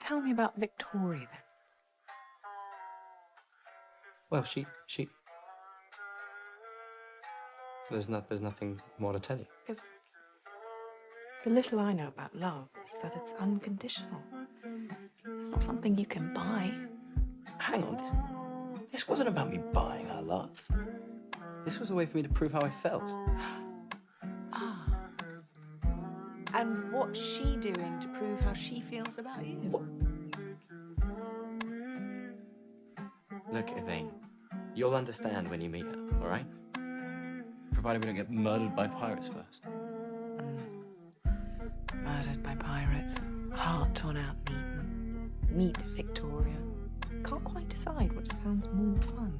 tell me about Victoria, then. Well, she... There's nothing more to tell you. Because the little I know about love is that it's unconditional. It's not something you can buy. Hang on, this wasn't about me buying her love. This was a way for me to prove how I felt. Ah. And what's she doing to prove how she feels about you? What? Look, Yvaine, you'll understand when you meet her, all right? Provided we don't get murdered by pirates first. Murdered by pirates, heart torn out neatly. Meet Victoria. Can't quite decide which sounds more fun.